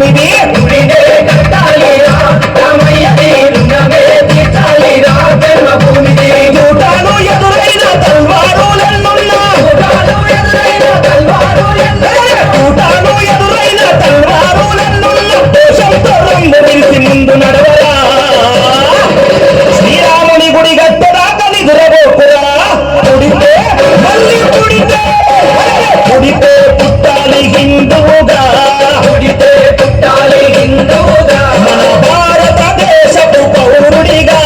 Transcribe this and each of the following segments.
భూమిది గుడినే కట్టాలిరా రామయ్యది రుణమే తీర్చాలిరా జన్మభూమిది చూటాలు ఎదురైన తల్వారులెన్నున్నా చూటాలు ఎదురైన తల్వారులెన్నున్నా దేశంతో రంగు విరిసి ముందు నడవరా శ్రీరాముని గుడి గట్టదాకా నిదురబోకురా పుడితే మళ్ళీ పుడితే పుట్టాలి హిందువుగా పుడితే పుట్టాలి హిందువుగా మన భారతదేశపు పౌరుడిగా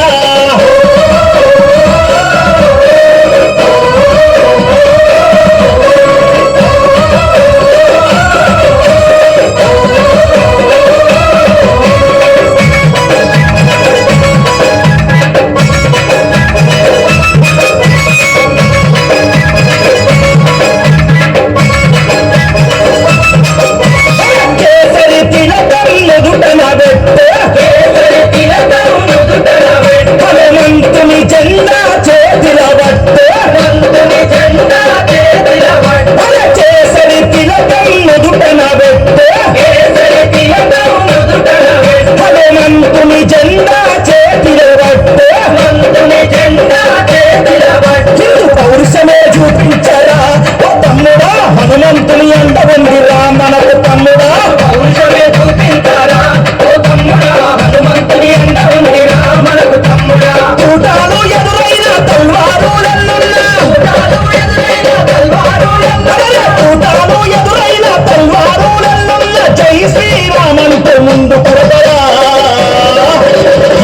హనుమంతుని జెండా చేతిలో పట్టు కేసరి తిలకం నుదుటన పెట్టు హనుమంతుని జెండా చేతిలో పట్టు హిందూ పౌరుషమే చూపించరా ఓ తమ్ముడా హనుమంతుని అంట ఉందిరా మనకు తమ్ముడా పౌరుషమే చూపించరా ఓ తమ్ముడా హనుమంతుని అంట ఉందిరా మనకు తమ్ముడా చూటాలు ఎదురైన తల్వారులెన్నున్నా చూటాలు ఎదురైన తల్వారులెన్నున్నా జై శ్రీరామంటూ ముందు కొడతరా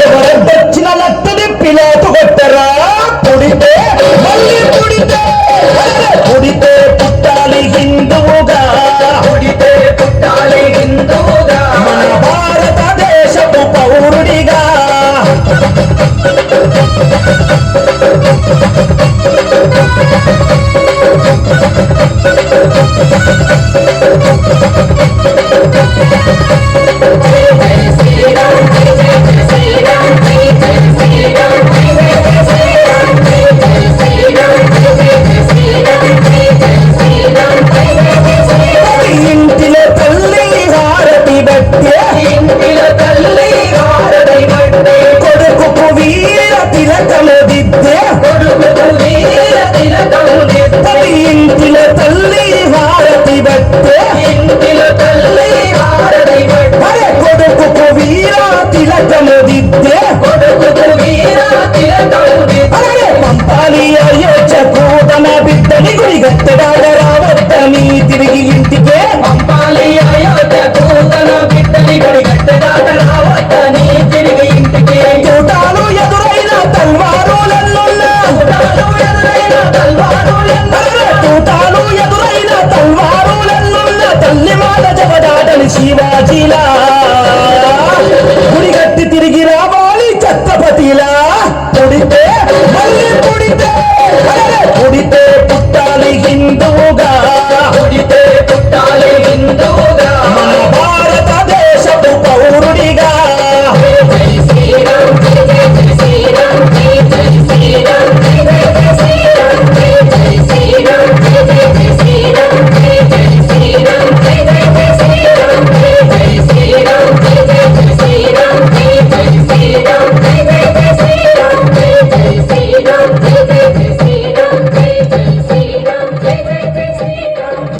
ఎవరొచ్చిన లట్టు దిప్పి లోటు కొట్టరా పుడితే మళ్ళీ పుడితే పుట్టాలి హిందువుగా పుడితే పుట్టాలి హిందువుగా మన భారతదేశపు పౌరుడిగా ఇంటిలో తల్లి హారతి బట్టే కొడుకు వీర తిలకము దిద్దే ఇంటిలో తల్లి హారతి బట్టే కొడుకు వీర తిలకము దిద్దే పంపాలి అయోధ్యకు తన బిడ్డని గుడి గట్టడాడ రావద్దని తిరిగి ఇంటికే పంపాలి అయోధ్యకు తన బిడ్డని గుడి గట్టడాడ రావద్దని తిరిగి ఇంటికే చూటాలు ఎదురైన తల్వారులెన్నున్నా చూటాలు ఎదురైన తల్వారులెన్నున్నా తల్లి మాట జవదాటని శివాజీలా గుడి గట్టి తిరిగి రావాలి ఛత్రపతిలా పుడితే మళ్ళీ పుడితే పుట్టాలి హిందువుగా పుడితే పుట్టాలి